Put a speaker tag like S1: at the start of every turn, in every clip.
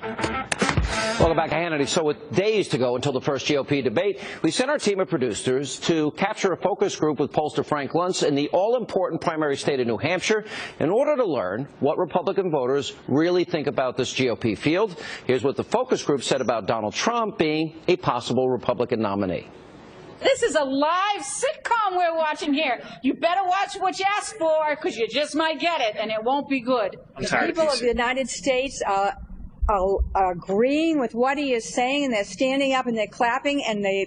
S1: Welcome back to Hannity. So with days to go until the first GOP debate, we sent our team of producers to capture a focus group with pollster Frank Luntz in the all-important primary state of New Hampshire in order to learn what Republican voters really think about this GOP field. Here's what the focus group said about Donald Trump being a possible Republican nominee.
S2: This is a live sitcom we're watching here. You better watch what you ask for, because you just might get it, and it won't be good.
S3: The people of the United States are agreeing with what he is saying, and they're standing up and they're clapping, and the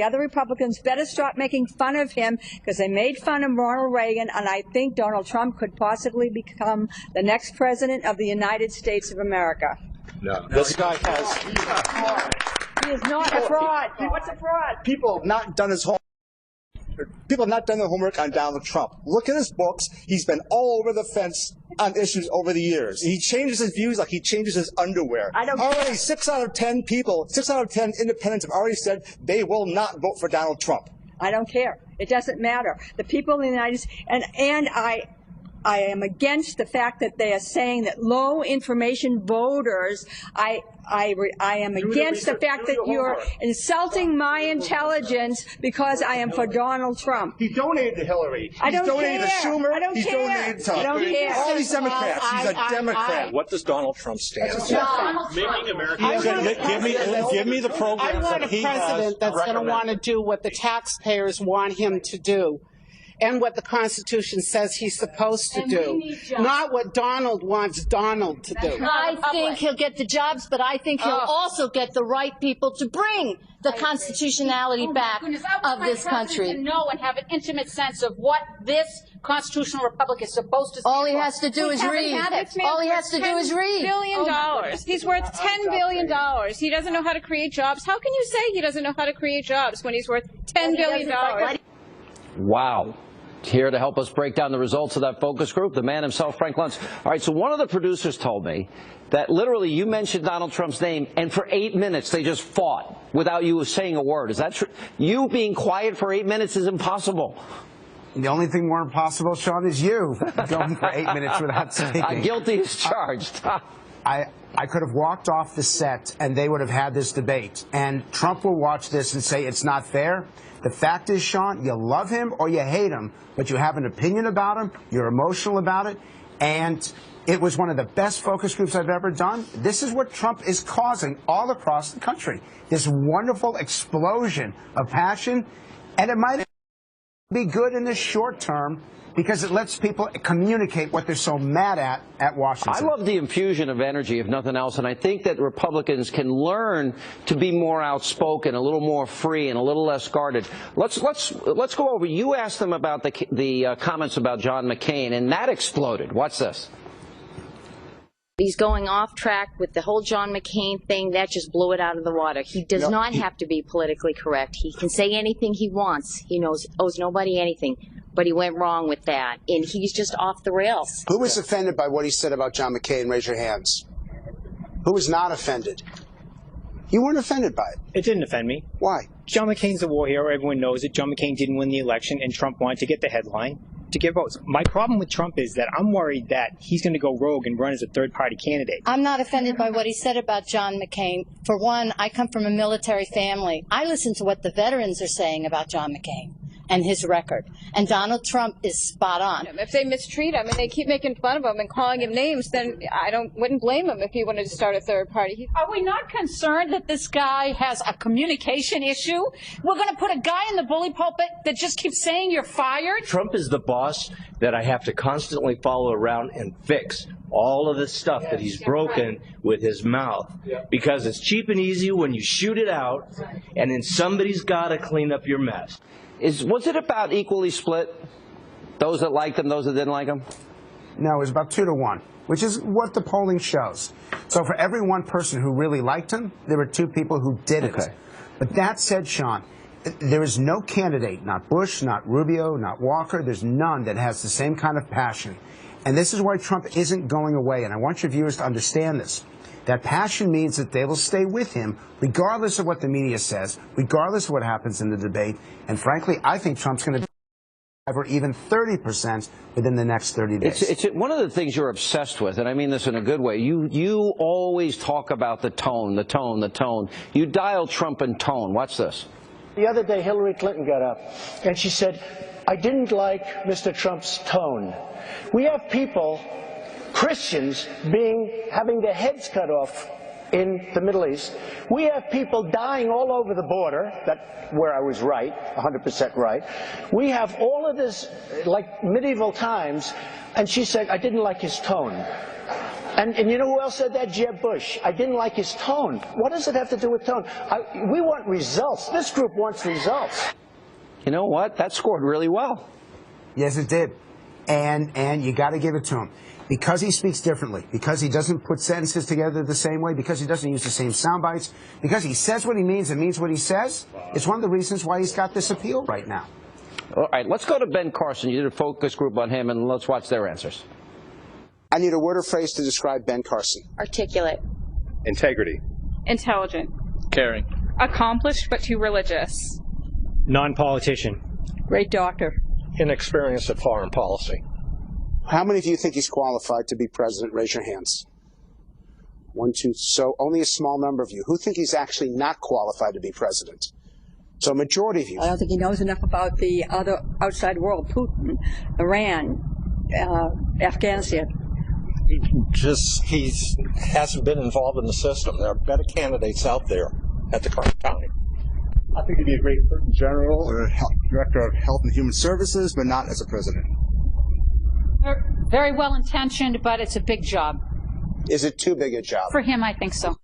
S3: other Republicans better stop making fun of him, because they made fun of Ronald Reagan, and I think Donald Trump could possibly become the next president of the United States of America.
S4: No. This guy has...
S3: He is not a fraud. What's a fraud?
S4: People have not done their homework on Donald Trump. Look at his books. He's been all over the fence on issues over the years. He changes his views like he changes his underwear. Already 6 out of 10 people, 6 out of 10 independents have already said they will not vote for Donald Trump.
S3: I don't care. It doesn't matter. The people in the United States, and I am against the fact that they are saying that low information voters. I am against the fact that you're insulting my intelligence because I am for Donald Trump.
S4: He donated to Hillary.
S3: I don't
S4: He's donated
S3: care.
S4: to Schumer.
S3: I don't
S4: He's
S3: care.
S4: donated to
S3: I don't care.
S4: all these Democrats. He's a Democrat.
S5: What does Donald Trump stand for?
S6: Making America.
S5: Give me the program.
S6: I want a president that's going to want to do what the taxpayers want him to do, and what the Constitution says he's supposed to do, not what Donald wants Donald to do.
S7: I think he'll get the jobs, but I think he'll also get the right people to bring the constitutionality back of this country.
S2: To know and have an intimate sense of what this constitutional republic is supposed to.
S7: All he has to do is read. All he has to do is read.
S8: $10 billion. He's worth $10 billion. He doesn't know how to create jobs. How can you say he doesn't know how to create jobs when he's worth $10 billion?
S1: Wow. Here to help us break down the results of that focus group, the man himself, Frank Luntz. All right, so one of the producers told me that literally you mentioned Donald Trump's name, and for 8 minutes they just fought without you saying a word. Is that true? You being quiet for 8 minutes is impossible.
S9: The only thing more impossible, Sean, is you going for 8 minutes without speaking.
S1: Guilty as charged.
S9: I could have walked off the set and they would have had this debate. And Trump will watch this and say it's not fair. The fact is, Sean, you love him or you hate him, but you have an opinion about him, you're emotional about it, and it was one of the best focus groups I've ever done. This is what Trump is causing all across the country, this wonderful explosion of passion, and it might be good in the short term because it lets people communicate what they're so mad at Washington.
S1: I love the infusion of energy, if nothing else, and I think that Republicans can learn to be more outspoken, a little more free, and a little less guarded. Let's go over. You asked them about the comments about John McCain, and that exploded. Watch this.
S7: He's going off track with the whole John McCain thing. That just blew it out of the water. He does not have to be politically correct. He can say anything he wants. He owes nobody anything. But he went wrong with that, and he's just off the rails.
S9: Who was offended by what he said about John McCain? Raise your hands. Who was not offended? You weren't offended by it.
S10: It didn't offend me.
S9: Why?
S10: John McCain's a war hero. Everyone knows it. John McCain didn't win the election, and Trump wanted to get the headline to get votes. My problem with Trump is that I'm worried that he's going to go rogue and run as a third-party candidate.
S7: I'm not offended by what he said about John McCain. For one, I come from a military family. I listen to what the veterans are saying about John McCain and his record. And Donald Trump is spot on.
S8: If they mistreat him and they keep making fun of him and calling him names, then I wouldn't blame him if he wanted to start a third party.
S2: Are we not concerned that this guy has a communication issue? We're going to put a guy in the bully pulpit that just keeps saying you're fired?
S11: Trump is the boss that I have to constantly follow around and fix all of the stuff that he's broken with his mouth, because it's cheap and easy when you shoot it out, and then somebody's got to clean up your mess.
S1: Was it about equally split? Those that liked him, those that didn't like him?
S9: No, it was about 2 to 1, which is what the polling shows. So for every one person who really liked him, there were 2 people who didn't. Okay. But that said, Sean, there is no candidate, not Bush, not Rubio, not Walker, there's none that has the same kind of passion. And this is why Trump isn't going away, and I want your viewers to understand this. That passion means that they will stay with him regardless of what the media says, regardless of what happens in the debate. And frankly, I think Trump's going to or even 30% within the next 30 days.
S1: It's one of the things you're obsessed with, and I mean this in a good way. You always talk about the tone, the tone, the tone. You dial Trump in tone. Watch this.
S5: The other day, Hillary Clinton got up, and she said, I didn't like Mr. Trump's tone. We have people, Christians, having their heads cut off in the Middle East. We have people dying all over the border, where I was right, 100% right. We have all of this, like medieval times, and she said, I didn't like his tone. And you know who else said that? Jeb Bush. I didn't like his tone. What does it have to do with tone? We want results. This group wants results.
S1: You know what? That scored really well.
S9: Yes, it did. And you got to give it to him. Because he speaks differently, because he doesn't put sentences together the same way, because he doesn't use the same sound bites, because he says what he means and means what he says, it's one of the reasons why he's got this appeal right now.
S1: All right, let's go to Ben Carson. You did a focus group on him, and let's watch their answers.
S12: I need a word or phrase to describe Ben Carson.
S7: Articulate.
S13: Integrity.
S8: Intelligent.
S13: Caring.
S8: Accomplished but too religious.
S10: Non-politician.
S3: Great doctor.
S13: Inexperienced at foreign policy.
S12: How many of you think he's qualified to be president? Raise your hands. 1, 2, so only a small number of you. Who think he's actually not qualified to be president? So a majority of you.
S3: I don't think he knows enough about the other outside world, Putin, Iran, Afghanistan.
S13: He hasn't been involved in the system. There are better candidates out there at the current time.
S4: I think he'd be a great general or director of Health and Human Services, but not as a president.
S2: Very well intentioned, but it's a big job.
S12: Is it too big a job?
S2: For him, I think so.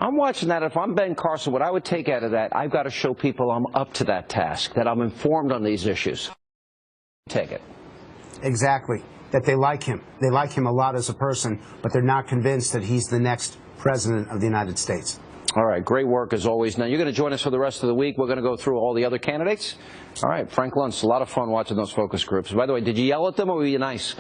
S1: I'm watching that. If I'm Ben Carson, what I would take out of that, I've got to show people I'm up to that task, that I'm informed on these issues. Take it.
S9: Exactly. That they like him. They like him a lot as a person, but they're not convinced that he's the next president of the United States.
S1: All right, great work as always. Now, you're going to join us for the rest of the week. We're going to go through all the other candidates. All right, Frank Luntz, a lot of fun watching those focus groups. By the way, did you yell at them or were you nice?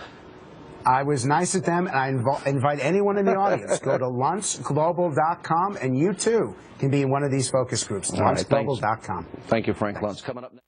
S9: I was nice at them, and I invite anyone in the audience. Go to luntzglobal.com, and you, too, can be in one of these focus groups.
S1: All right,
S9: luntzglobal.com.
S1: Thank you, Frank Luntz. Coming up next.